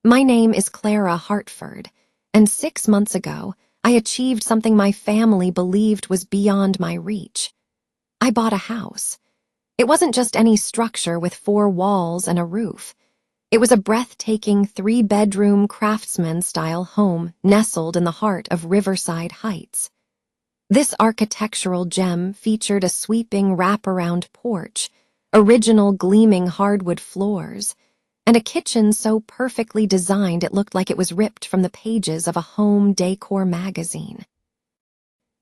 My name is Clara Hartford, and 6 months ago, I achieved something my family believed was beyond my reach. I bought a house. It wasn't just any structure with 4 walls and a roof. It was a breathtaking 3-bedroom craftsman-style home nestled in the heart of Riverside Heights. This architectural gem featured a sweeping wraparound porch, original gleaming hardwood floors, and a kitchen so perfectly designed it looked like it was ripped from the pages of a home decor magazine.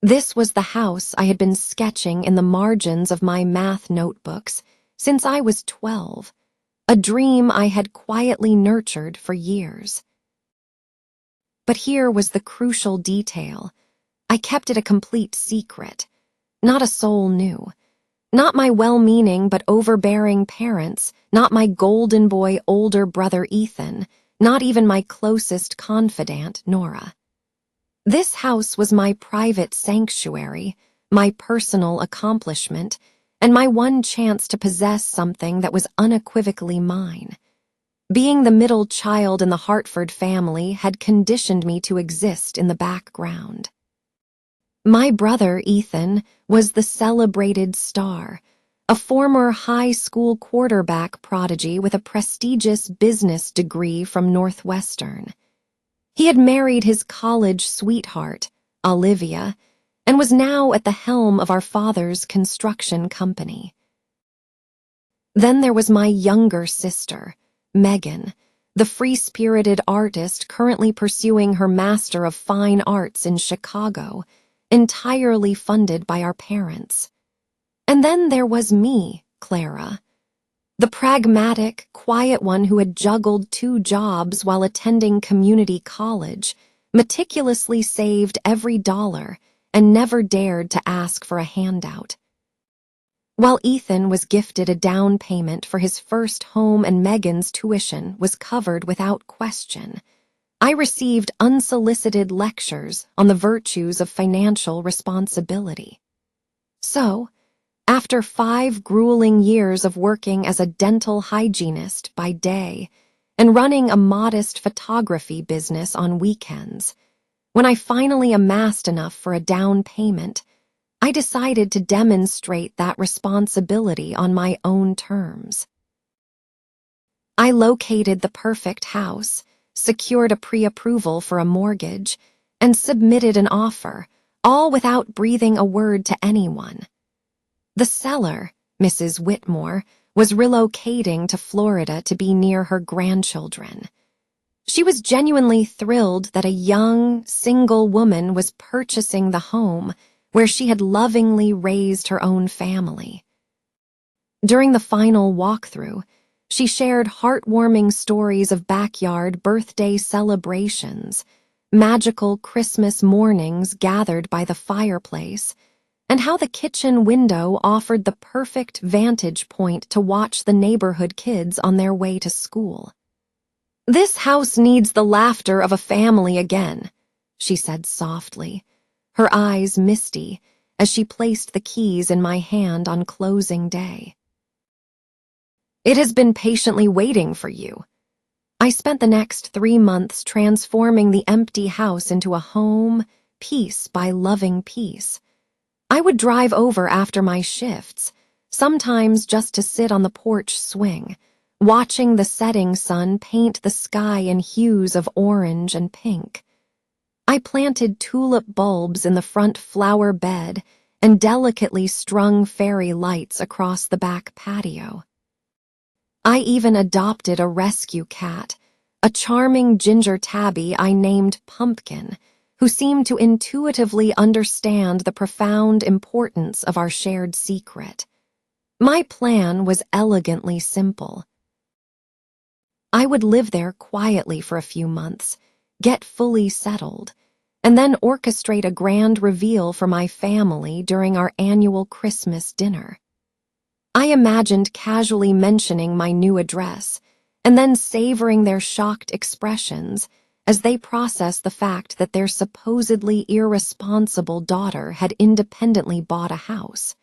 This was the house I had been sketching in the margins of my math notebooks since I was 12, a dream I had quietly nurtured for years. But here was the crucial detail. I kept it a complete secret. Not a soul knew. Not my well-meaning but overbearing parents, not my golden boy older brother Ethan, not even my closest confidant, Nora. This house was my private sanctuary, my personal accomplishment, and my one chance to possess something that was unequivocally mine. Being the middle child in the Hartford family had conditioned me to exist in the background. My brother, Ethan, was the celebrated star, a former high school quarterback prodigy with a prestigious business degree from Northwestern. He had married his college sweetheart, Olivia, and was now at the helm of our father's construction company. Then there was my younger sister, Megan, the free-spirited artist currently pursuing her Master of Fine Arts in Chicago, entirely funded by our parents. And then there was me, Clara, the pragmatic, quiet one who had juggled 2 jobs while attending community college, meticulously saved every dollar, and never dared to ask for a handout. While Ethan was gifted a down payment for his first home and Megan's tuition was covered without question, I received unsolicited lectures on the virtues of financial responsibility. So, after 5 grueling years of working as a dental hygienist by day and running a modest photography business on weekends, when I finally amassed enough for a down payment, I decided to demonstrate that responsibility on my own terms. I located the perfect house, secured a pre-approval for a mortgage, and submitted an offer, all without breathing a word to anyone. The seller, Mrs. Whitmore, was relocating to Florida to be near her grandchildren. She was genuinely thrilled that a young, single woman was purchasing the home where she had lovingly raised her own family. During the final walkthrough, she shared heartwarming stories of backyard birthday celebrations, magical Christmas mornings gathered by the fireplace, and how the kitchen window offered the perfect vantage point to watch the neighborhood kids on their way to school. "This house needs the laughter of a family again," she said softly, her eyes misty as she placed the keys in my hand on closing day. "It has been patiently waiting for you." I spent the next 3 months transforming the empty house into a home, piece by loving piece. I would drive over after my shifts, sometimes just to sit on the porch swing, watching the setting sun paint the sky in hues of orange and pink. I planted tulip bulbs in the front flower bed and delicately strung fairy lights across the back patio. I even adopted a rescue cat, a charming ginger tabby I named Pumpkin, who seemed to intuitively understand the profound importance of our shared secret. My plan was elegantly simple. I would live there quietly for a few months, get fully settled, and then orchestrate a grand reveal for my family during our annual Christmas dinner. I imagined casually mentioning my new address, and then savoring their shocked expressions as they processed the fact that their supposedly irresponsible daughter had independently bought a house.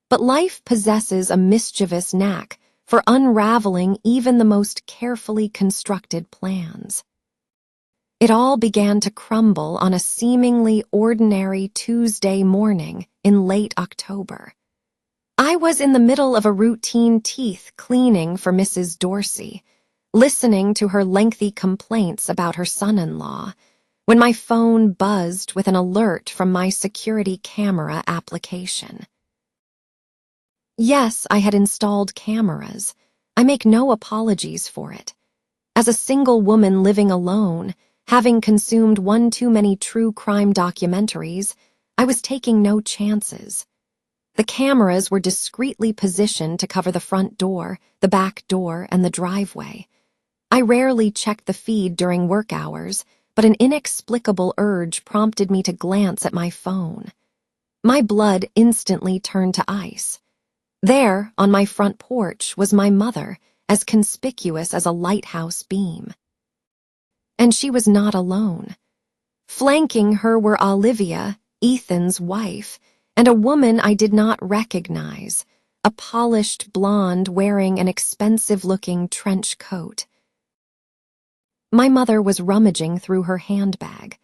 But life possesses a mischievous knack for unraveling even the most carefully constructed plans. It all began to crumble on a seemingly ordinary Tuesday morning in late October. I was in the middle of a routine teeth cleaning for Mrs. Dorsey, listening to her lengthy complaints about her son-in-law, when my phone buzzed with an alert from my security camera application. Yes, I had installed cameras. I make no apologies for it. As a single woman living alone, having consumed one too many true crime documentaries, I was taking no chances. The cameras were discreetly positioned to cover the front door, the back door, and the driveway. I rarely checked the feed during work hours, but an inexplicable urge prompted me to glance at my phone. My blood instantly turned to ice. There, on my front porch, was my mother, as conspicuous as a lighthouse beam. And she was not alone. Flanking her were Olivia, Ethan's wife, and a woman I did not recognize, a polished blonde wearing an expensive-looking trench coat. My mother was rummaging through her handbag.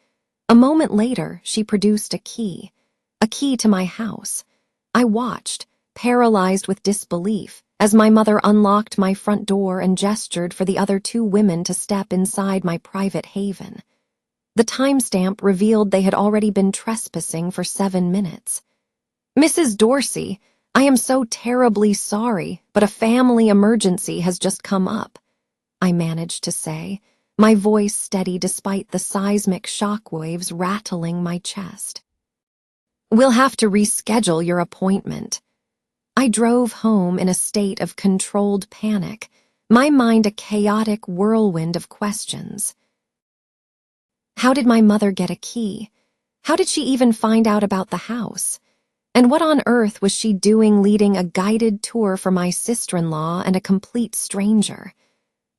A moment later, she produced a key to my house. I watched, paralyzed with disbelief, as my mother unlocked my front door and gestured for the other two women to step inside my private haven. The timestamp revealed they had already been trespassing for 7 minutes. "Mrs. Dorsey, I am so terribly sorry, but a family emergency has just come up," I managed to say, my voice steady despite the seismic shockwaves rattling my chest. "We'll have to reschedule your appointment." I drove home in a state of controlled panic, my mind a chaotic whirlwind of questions. How did my mother get a key? How did she even find out about the house? And what on earth was she doing leading a guided tour for my sister-in-law and a complete stranger?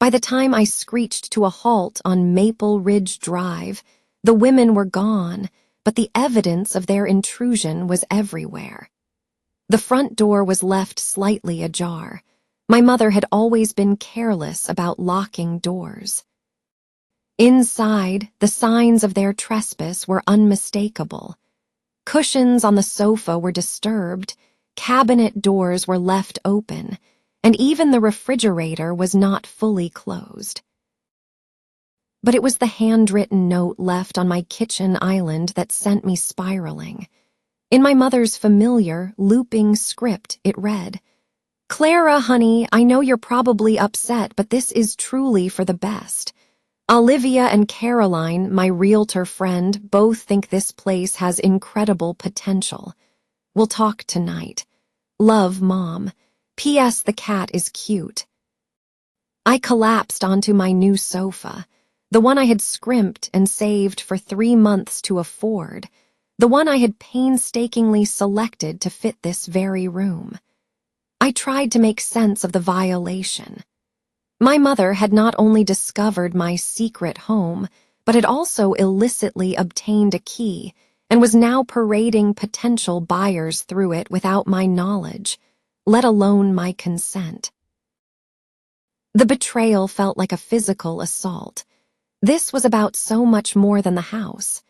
By the time I screeched to a halt on Maple Ridge Drive, the women were gone, but the evidence of their intrusion was everywhere. The front door was left slightly ajar. My mother had always been careless about locking doors. Inside, the signs of their trespass were unmistakable. Cushions on the sofa were disturbed, cabinet doors were left open, and even the refrigerator was not fully closed. But it was the handwritten note left on my kitchen island that sent me spiraling. In my mother's familiar, looping script, it read, "Clara, honey, I know you're probably upset, but this is truly for the best. Olivia and Caroline, my realtor friend, both think this place has incredible potential. We'll talk tonight. Love, Mom. P.S. The cat is cute." I collapsed onto my new sofa, the one I had scrimped and saved for 3 months to afford, the one I had painstakingly selected to fit this very room. I tried to make sense of the violation. My mother had not only discovered my secret home, but had also illicitly obtained a key and was now parading potential buyers through it without my knowledge, let alone my consent. The betrayal felt like a physical assault. This was about so much more than the house.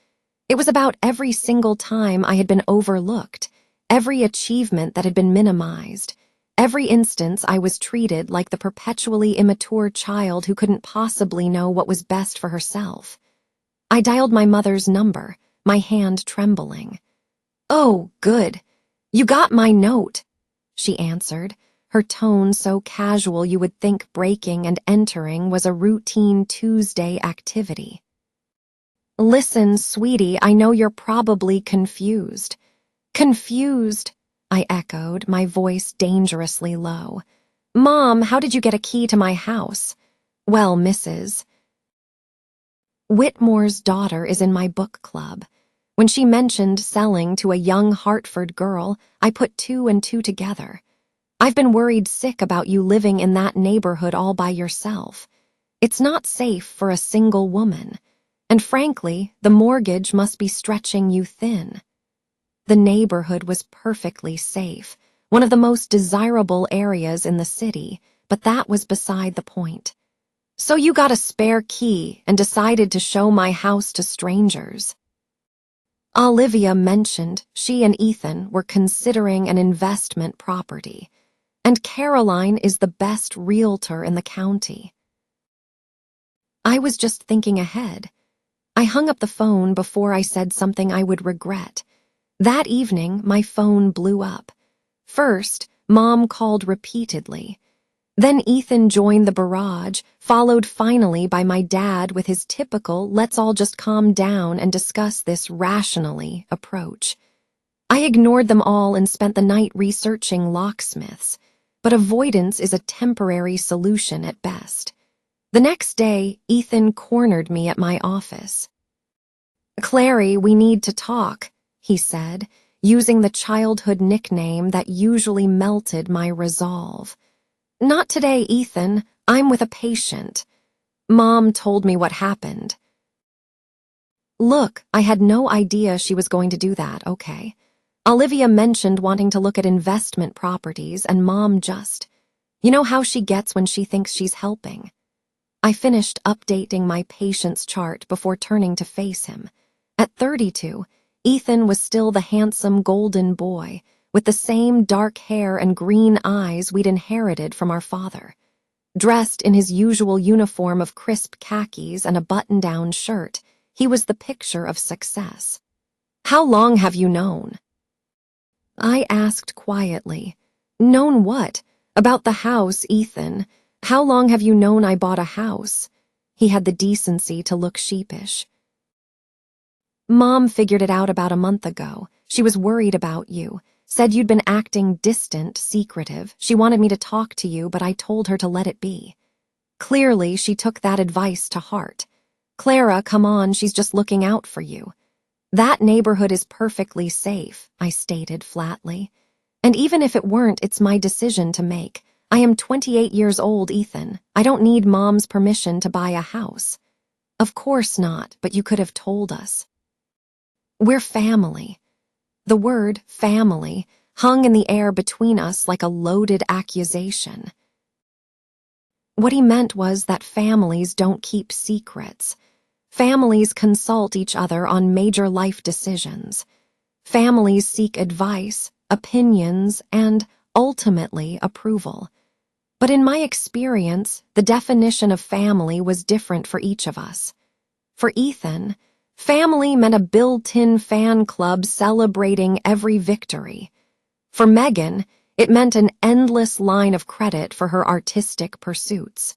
It was about every single time I had been overlooked, every achievement that had been minimized, every instance I was treated like the perpetually immature child who couldn't possibly know what was best for herself. I dialed my mother's number, my hand trembling. "Oh, good. You got my note," she answered, her tone so casual you would think breaking and entering was a routine Tuesday activity. "Listen, sweetie, I know you're probably confused." "Confused?" I echoed, my voice dangerously low. "Mom, how did you get a key to my house?" "Well, Mrs. Whitmore's daughter is in my book club. When she mentioned selling to a young Hartford girl, I put 2 and 2 together. I've been worried sick about you living in that neighborhood all by yourself. It's not safe for a single woman. And frankly, the mortgage must be stretching you thin." The neighborhood was perfectly safe, one of the most desirable areas in the city, but that was beside the point. So you got a spare key and decided to show my house to strangers. Olivia mentioned she and Ethan were considering an investment property, and Caroline is the best realtor in the county. I was just thinking ahead. I hung up the phone before I said something I would regret. That evening, my phone blew up. First, Mom called repeatedly. Then Ethan joined the barrage, followed finally by my dad with his typical "let's all just calm down and discuss this rationally" approach. I ignored them all and spent the night researching locksmiths, but avoidance is a temporary solution at best. The next day, Ethan cornered me at my office. "Clary, we need to talk," he said, using the childhood nickname that usually melted my resolve. "Not today, Ethan. I'm with a patient. Mom told me what happened." Look, I had no idea she was going to do that, okay? Olivia mentioned wanting to look at investment properties, and Mom just, you know how she gets when she thinks she's helping. I finished updating my patient's chart before turning to face him. At 32, Ethan was still the handsome golden boy, with the same dark hair and green eyes we'd inherited from our father. Dressed in his usual uniform of crisp khakis and a button-down shirt, he was the picture of success. "How long have you known?" I asked quietly. "Known what? About the house, Ethan. How long have you known I bought a house?" He had the decency to look sheepish. "Mom figured it out about a month ago. She was worried about you. Said you'd been acting distant, secretive. She wanted me to talk to you, but I told her to let it be. Clearly, she took that advice to heart. Clara, come on, she's just looking out for you." "That neighborhood is perfectly safe," I stated flatly. "And even if it weren't, it's my decision to make. I am 28 years old, Ethan. I don't need Mom's permission to buy a house." "Of course not, but you could have told us." "We're family." The word family hung in the air between us like a loaded accusation. What he meant was that families don't keep secrets. Families consult each other on major life decisions. Families seek advice, opinions, and, ultimately, approval. But in my experience, the definition of family was different for each of us. For Ethan, family meant a built-in fan club celebrating every victory. For Megan, it meant an endless line of credit for her artistic pursuits.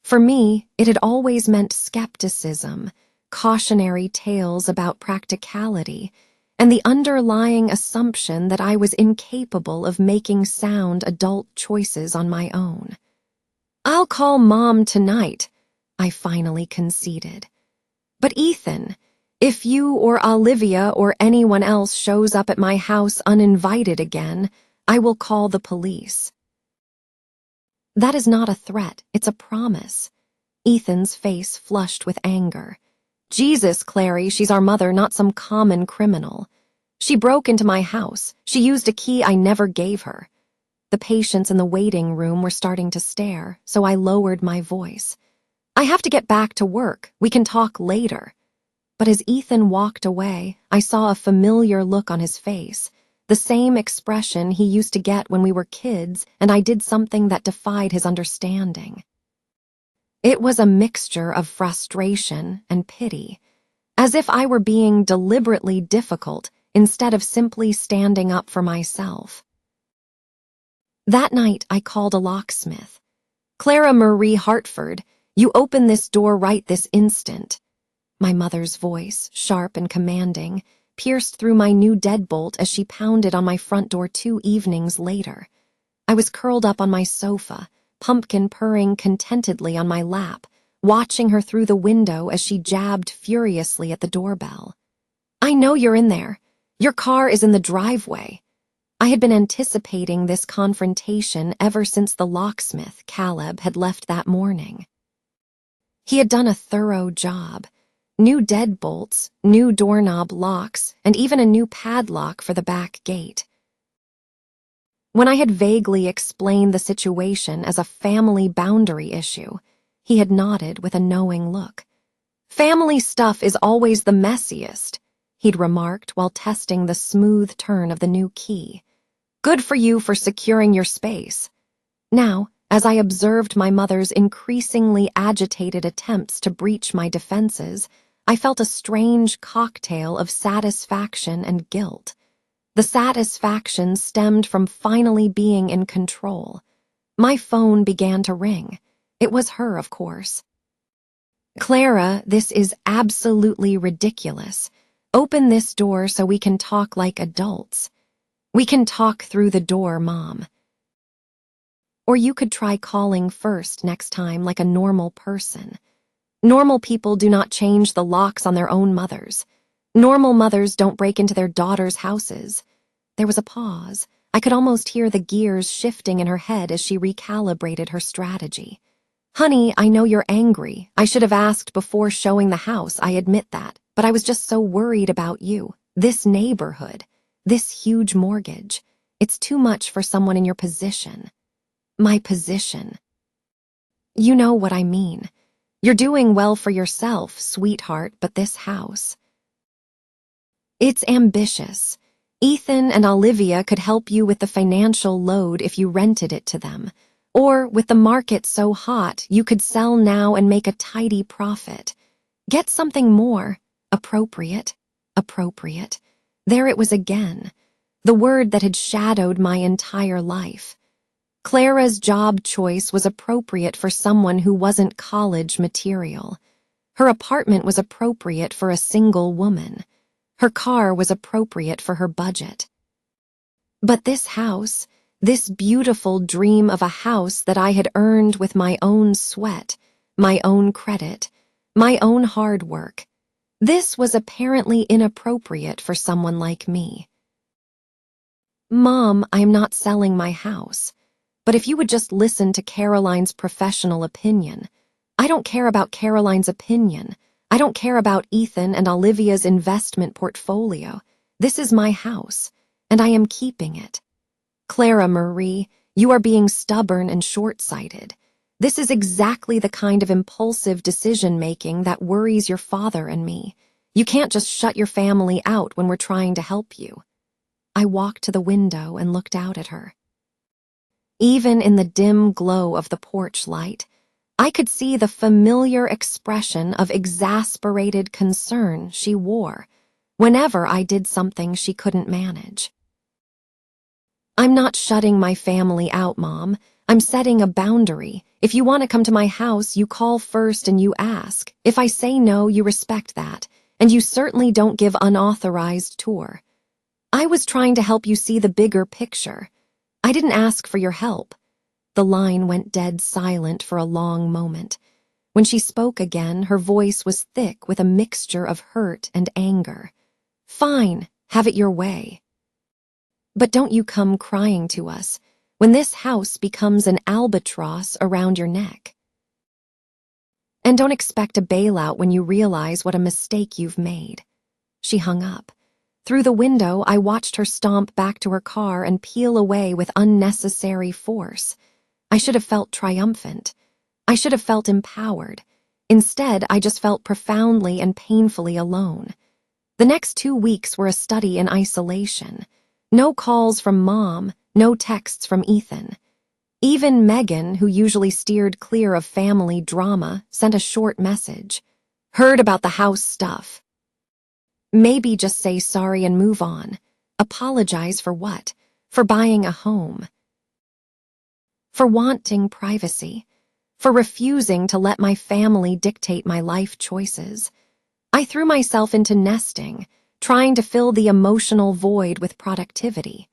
For me, it had always meant skepticism, cautionary tales about practicality, and the underlying assumption that I was incapable of making sound adult choices on my own. "I'll call Mom tonight," I finally conceded. "But Ethan, if you or Olivia or anyone else shows up at my house uninvited again, I will call the police." "That is not a threat, it's a promise." Ethan's face flushed with anger. "Jesus, Clary, she's our mother, not some common criminal. She broke into my house. She used a key I never gave her." The patients in the waiting room were starting to stare, so I lowered my voice. "I have to get back to work. We can talk later." But as Ethan walked away, I saw a familiar look on his face, the same expression he used to get when we were kids and I did something that defied his understanding. It was a mixture of frustration and pity, as if I were being deliberately difficult instead of simply standing up for myself. That night, I called a locksmith. "Clara Marie Hartford, you open this door right this instant." My mother's voice, sharp and commanding, pierced through my new deadbolt as she pounded on my front door 2 evenings later. I was curled up on my sofa, Pumpkin purring contentedly on my lap, watching her through the window as she jabbed furiously at the doorbell. "I know you're in there. Your car is in the driveway." I had been anticipating this confrontation ever since the locksmith, Caleb, had left that morning. He had done a thorough job. New deadbolts, new doorknob locks, and even a new padlock for the back gate. When I had vaguely explained the situation as a family boundary issue, he had nodded with a knowing look. "Family stuff is always the messiest," he'd remarked while testing the smooth turn of the new key. "Good for you for securing your space." Now, as I observed my mother's increasingly agitated attempts to breach my defenses, I felt a strange cocktail of satisfaction and guilt. The satisfaction stemmed from finally being in control. My phone began to ring. It was her, of course. "Clara, this is absolutely ridiculous. Open this door so we can talk like adults." "We can talk through the door, Mom." "Or you could try calling first next time like a normal person." "Normal people do not change the locks on their own mothers. Normal mothers don't break into their daughters' houses." There was a pause. I could almost hear the gears shifting in her head as she recalibrated her strategy. "Honey, I know you're angry. I should have asked before showing the house, I admit that. But I was just so worried about you. This neighborhood. This huge mortgage. It's too much for someone in your position." "My position." "You know what I mean. You're doing well for yourself, sweetheart, but this house. It's ambitious. Ethan and Olivia could help you with the financial load if you rented it to them. Or, with the market so hot, you could sell now and make a tidy profit. Get something more. Appropriate. Appropriate." There it was again. The word that had shadowed my entire life. Clara's job choice was appropriate for someone who wasn't college material. Her apartment was appropriate for a single woman. Her car was appropriate for her budget. But this house, this beautiful dream of a house that I had earned with my own sweat, my own credit, my own hard work, this was apparently inappropriate for someone like me. "Mom, I am not selling my house. But if you would just listen to Caroline's professional opinion." "I don't care about Caroline's opinion. I don't care about Ethan and Olivia's investment portfolio. This is my house, and I am keeping it." "Clara Marie, you are being stubborn and short-sighted. This is exactly the kind of impulsive decision-making that worries your father and me. You can't just shut your family out when we're trying to help you." I walked to the window and looked out at her. Even in the dim glow of the porch light, I could see the familiar expression of exasperated concern she wore whenever I did something she couldn't manage. "I'm not shutting my family out, Mom. I'm setting a boundary. If you want to come to my house, you call first and you ask. If I say no, you respect that, and you certainly don't give unauthorized tour. I was trying to help you see the bigger picture. I didn't ask for your help." The line went dead silent for a long moment. When she spoke again, her voice was thick with a mixture of hurt and anger. "Fine, have it your way. But don't you come crying to us when this house becomes an albatross around your neck. And don't expect a bailout when you realize what a mistake you've made." She hung up. Through the window, I watched her stomp back to her car and peel away with unnecessary force. I should have felt triumphant. I should have felt empowered. Instead, I just felt profoundly and painfully alone. The next 2 weeks were a study in isolation. No calls from Mom, no texts from Ethan. Even Megan, who usually steered clear of family drama, sent a short message. "Heard about the house stuff." Maybe just say sorry and move on. Apologize for what? For buying a home. For wanting privacy. For refusing to let my family dictate my life choices. I threw myself into nesting, trying to fill the emotional void with productivity.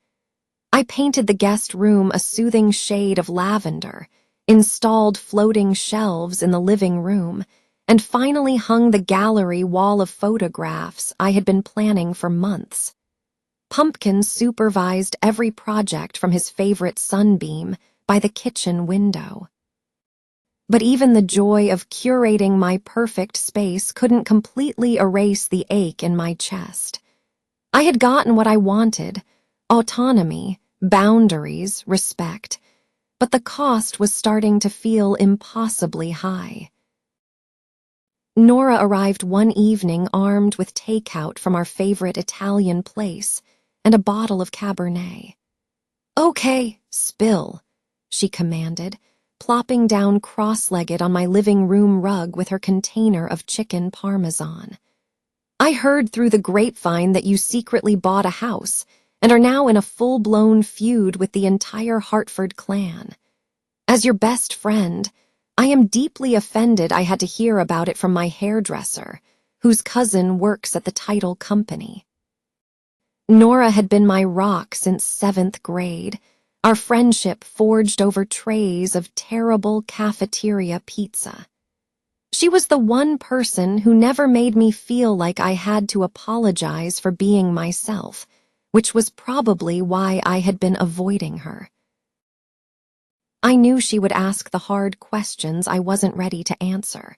I painted the guest room a soothing shade of lavender, installed floating shelves in the living room, and finally hung the gallery wall of photographs I had been planning for months. Pumpkin supervised every project from his favorite sunbeam by the kitchen window. But even the joy of curating my perfect space couldn't completely erase the ache in my chest. I had gotten what I wanted: autonomy, boundaries, respect, but the cost was starting to feel impossibly high. Nora arrived one evening armed with takeout from our favorite Italian place and a bottle of Cabernet. "Okay, spill," she commanded, plopping down cross-legged on my living room rug with her container of chicken parmesan. "I heard through the grapevine that you secretly bought a house and are now in a full-blown feud with the entire Hartford clan. As your best friend, I am deeply offended I had to hear about it from my hairdresser, whose cousin works at the title company." Nora had been my rock since 7th grade, our friendship forged over trays of terrible cafeteria pizza. She was the one person who never made me feel like I had to apologize for being myself, which was probably why I had been avoiding her. I knew she would ask the hard questions I wasn't ready to answer.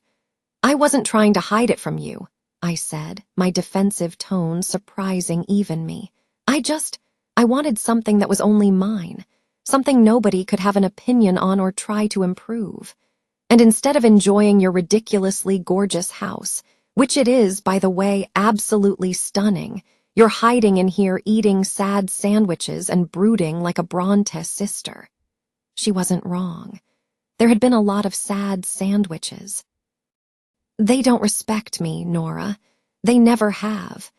"I wasn't trying to hide it from you," I said, my defensive tone surprising even me. I wanted something that was only mine, something nobody could have an opinion on or try to improve. And instead of enjoying your ridiculously gorgeous house, which it is, by the way, absolutely stunning, you're hiding in here eating sad sandwiches and brooding like a Bronte sister." She wasn't wrong. There had been a lot of sad sandwiches. "They don't respect me, Nora. They never have.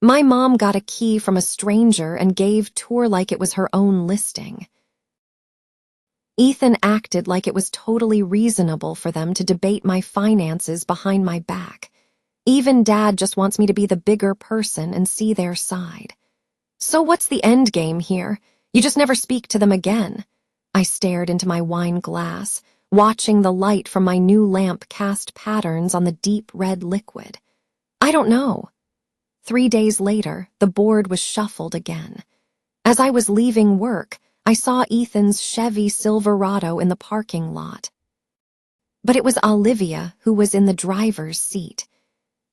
My mom got a key from a stranger and gave tour like it was her own listing. Ethan acted like it was totally reasonable for them to debate my finances behind my back. Even Dad just wants me to be the bigger person and see their side. So what's the end game here? You just never speak to them again." I stared into my wine glass, watching the light from my new lamp cast patterns on the deep red liquid. "I don't know." 3 days later, the board was shuffled again. As I was leaving work, I saw Ethan's Chevy Silverado in the parking lot. But it was Olivia who was in the driver's seat.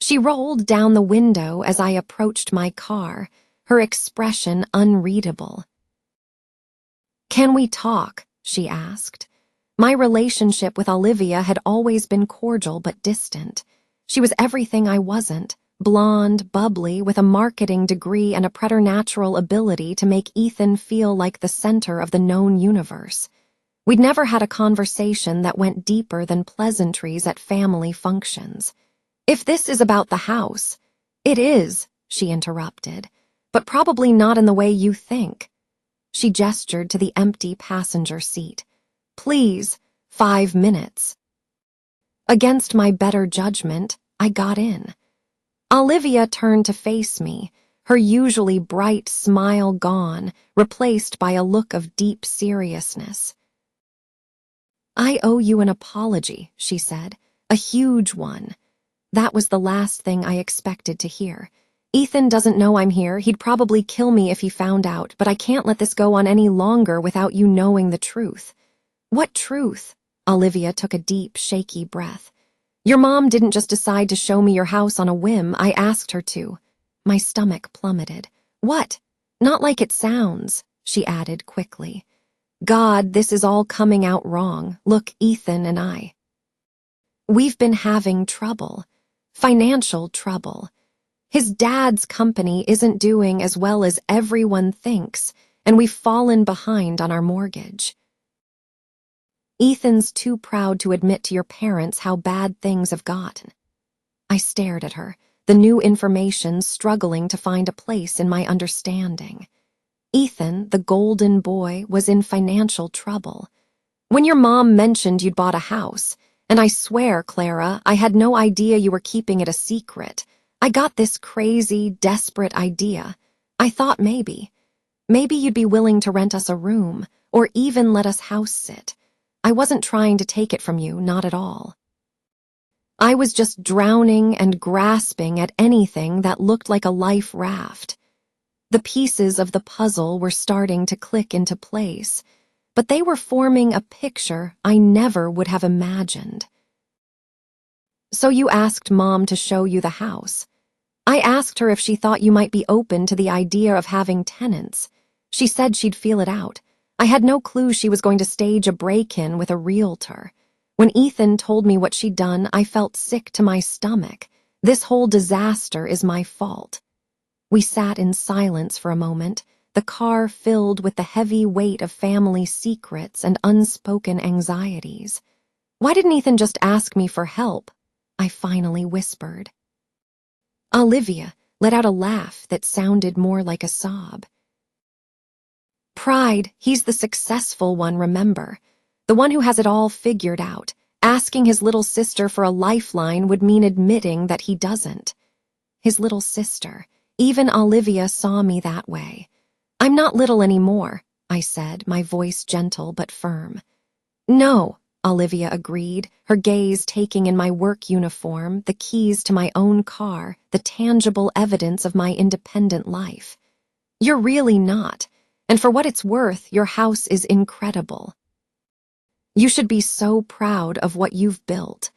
She rolled down the window as I approached my car, her expression unreadable. "Can we talk?" she asked. My relationship with Olivia had always been cordial but distant. She was everything I wasn't, blonde, bubbly, with a marketing degree and a preternatural ability to make Ethan feel like the center of the known universe. We'd never had a conversation that went deeper than pleasantries at family functions. "If this is about the house—" "It is," she interrupted, "but probably not in the way you think." She gestured to the empty passenger seat. "Please, 5 minutes." Against my better judgment, I got in. Olivia turned to face me, her usually bright smile gone, replaced by a look of deep seriousness. "I owe you an apology," she said, "a huge one." That was the last thing I expected to hear. "Ethan doesn't know I'm here. He'd probably kill me if he found out, but I can't let this go on any longer without you knowing the truth." "What truth?" Olivia took a deep, shaky breath. "Your mom didn't just decide to show me your house on a whim. I asked her to." My stomach plummeted. "What? Not like it sounds," she added quickly. "God, this is all coming out wrong. Look, Ethan and I. We've been having trouble. Financial trouble. His dad's company isn't doing as well as everyone thinks, and we've fallen behind on our mortgage. Ethan's too proud to admit to your parents how bad things have gotten." I stared at her, the new information struggling to find a place in my understanding. Ethan, the golden boy, was in financial trouble. "When your mom mentioned you'd bought a house, and I swear, Clara, I had no idea you were keeping it a secret. I got this crazy, desperate idea. I thought maybe you'd be willing to rent us a room, or even let us house sit. I wasn't trying to take it from you, not at all. I was just drowning and grasping at anything that looked like a life raft. The pieces of the puzzle were starting to click into place, but they were forming a picture I never would have imagined." "So you asked Mom to show you the house?" "I asked her if she thought you might be open to the idea of having tenants. She said she'd feel it out. I had no clue she was going to stage a break-in with a realtor. When Ethan told me what she'd done, I felt sick to my stomach. This whole disaster is my fault. We sat in silence for a moment, the car filled with the heavy weight of family secrets and unspoken anxieties. Why didn't Ethan just ask me for help? I finally whispered. Olivia let out a laugh that sounded more like a sob. Pride, he's the successful one, remember? The one who has it all figured out. Asking his little sister for a lifeline would mean admitting that he doesn't. His little sister. Even Olivia saw me that way. I'm not little anymore, I said, my voice gentle but firm. No, Olivia agreed, her gaze taking in my work uniform, the keys to my own car, the tangible evidence of my independent life. You're really not. And for what it's worth, your house is incredible. You should be so proud of what you've built.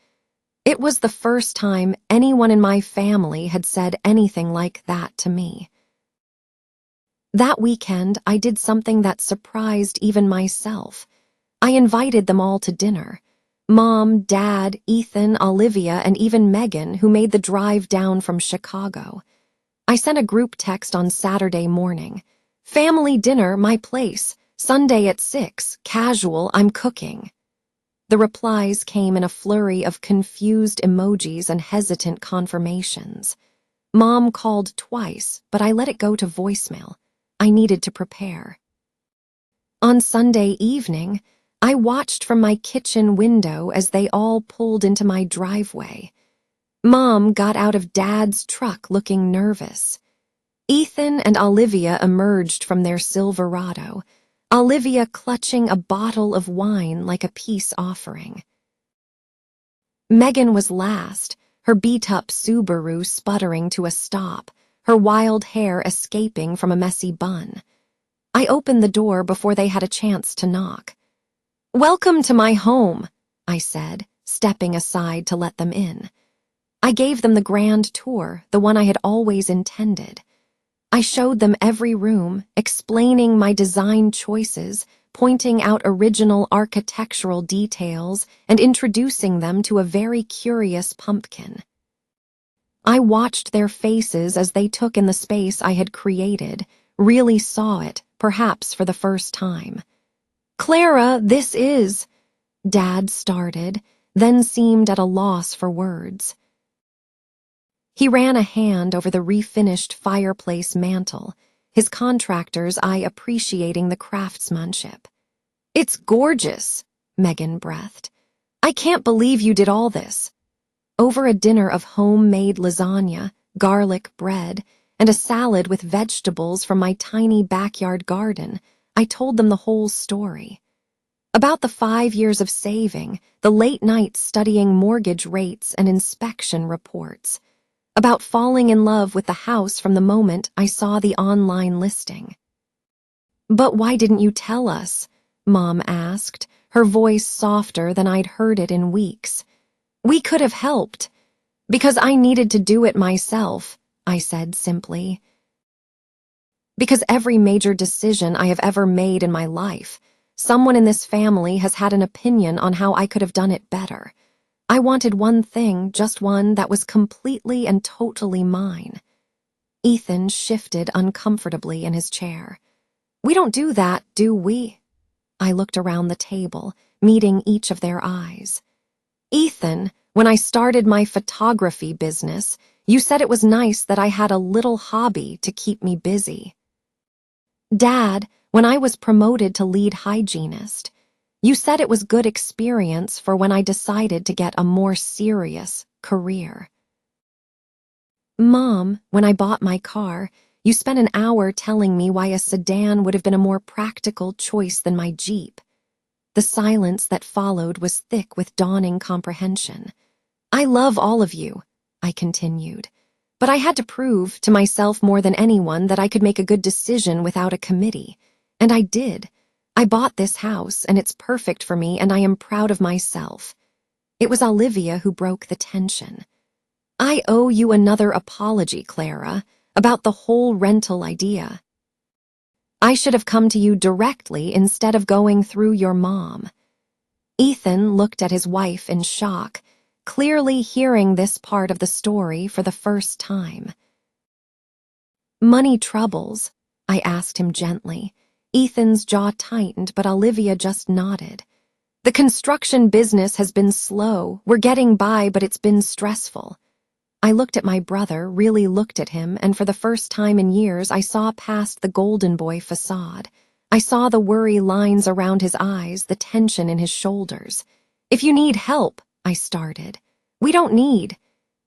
It was the first time anyone in my family had said anything like that to me. That weekend, I did something that surprised even myself. I invited them all to dinner. Mom, Dad, Ethan, Olivia, and even Megan, who made the drive down from Chicago. I sent a group text on Saturday morning. Family dinner, my place. Sunday at 6, casual, I'm cooking. The replies came in a flurry of confused emojis and hesitant confirmations. Mom called twice, but I let it go to voicemail. I needed to prepare. On Sunday evening, I watched from my kitchen window as they all pulled into my driveway. Mom got out of Dad's truck looking nervous. Ethan and Olivia emerged from their Silverado, Olivia clutching a bottle of wine like a peace offering. Megan was last, her beat-up Subaru sputtering to a stop, her wild hair escaping from a messy bun. I opened the door before they had a chance to knock. "Welcome to my home," I said, stepping aside to let them in. I gave them the grand tour, the one I had always intended. I showed them every room, explaining my design choices, pointing out original architectural details, and introducing them to a very curious pumpkin. I watched their faces as they took in the space I had created, really saw it, perhaps for the first time. "Clara, this is—" Dad started, then seemed at a loss for words. He ran a hand over the refinished fireplace mantel, his contractor's eye appreciating the craftsmanship. "It's gorgeous," Megan breathed. "I can't believe you did all this." Over a dinner of homemade lasagna, garlic bread, and a salad with vegetables from my tiny backyard garden, I told them the whole story. About the 5 years of saving, the late nights studying mortgage rates and inspection reports. About falling in love with the house from the moment I saw the online listing. "But why didn't you tell us?" Mom asked, her voice softer than I'd heard it in weeks. "We could have helped." "Because I needed to do it myself," I said simply. "Because every major decision I have ever made in my life, someone in this family has had an opinion on how I could have done it better. I wanted one thing, just one that was completely and totally mine." Ethan shifted uncomfortably in his chair. "We don't do that, do we?" I looked around the table, meeting each of their eyes. "Ethan, when I started my photography business, you said it was nice that I had a little hobby to keep me busy. Dad, when I was promoted to lead hygienist, you said it was good experience for when I decided to get a more serious career. Mom, when I bought my car, you spent an hour telling me why a sedan would have been a more practical choice than my Jeep." The silence that followed was thick with dawning comprehension. "I love all of you," I continued, "but I had to prove to myself more than anyone that I could make a good decision without a committee. And I did. I bought this house, and it's perfect for me, and I am proud of myself." It was Olivia who broke the tension. "I owe you another apology, Clara, about the whole rental idea." I should have come to you directly instead of going through your mom." Ethan looked at his wife in shock, clearly hearing this part of the story for the first time. "Money troubles?" I asked him gently. Ethan's jaw tightened, but Olivia just nodded. "The construction business has been slow. We're getting by, but it's been stressful." I looked at my brother, really looked at him, and for the first time in years I saw past the golden boy facade. I saw the worry lines around his eyes, the tension in his shoulders. "If you need help," I started. "We don't need—"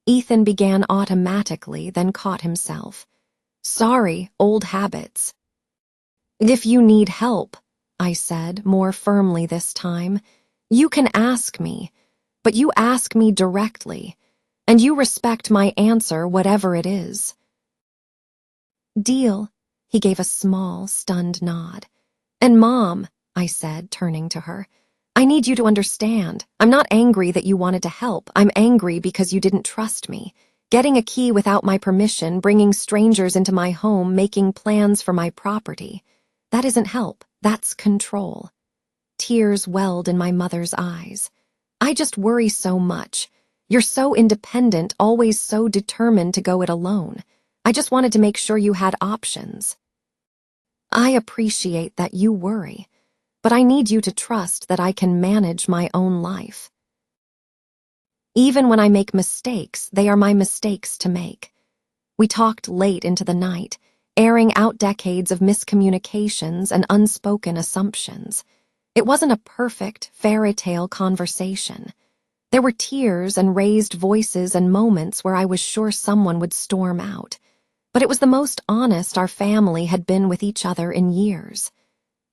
Ethan began automatically, then caught himself. "Sorry, old habits." "If you need help," I said, more firmly this time, "you can ask me, but you ask me directly. And you respect my answer, whatever it is." "Deal." He gave a small, stunned nod. "And Mom," I said, turning to her, "I need you to understand. I'm not angry that you wanted to help. I'm angry because you didn't trust me. Getting a key without my permission, bringing strangers into my home, making plans for my property. That isn't help. That's control." Tears welled in my mother's eyes. "I just worry so much. You're so independent, always so determined to go it alone. I just wanted to make sure you had options." "I appreciate that you worry, but I need you to trust that I can manage my own life. Even when I make mistakes, they are my mistakes to make." We talked late into the night, airing out decades of miscommunications and unspoken assumptions. It wasn't a perfect, fairy tale conversation. There were tears and raised voices and moments where I was sure someone would storm out. But it was the most honest our family had been with each other in years.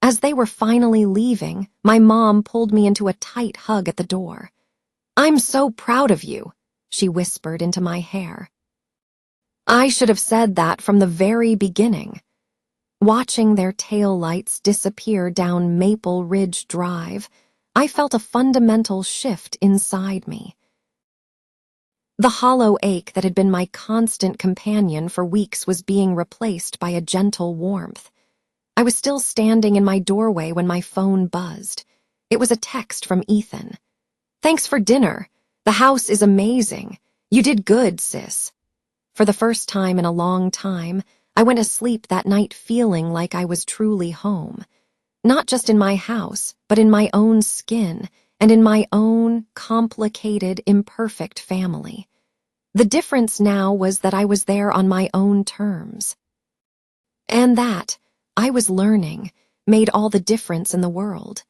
As they were finally leaving, my mom pulled me into a tight hug at the door. "I'm so proud of you," she whispered into my hair. I should have said that from the very beginning. Watching their taillights disappear down Maple Ridge Drive, I felt a fundamental shift inside me. The hollow ache that had been my constant companion for weeks was being replaced by a gentle warmth. I was still standing in my doorway when my phone buzzed. It was a text from Ethan. "Thanks for dinner. The house is amazing. You did good, sis." For the first time in a long time, I went to sleep that night feeling like I was truly home. Not just in my house, but in my own skin and in my own complicated, imperfect family. The difference now was that I was there on my own terms. And that, I was learning, made all the difference in the world.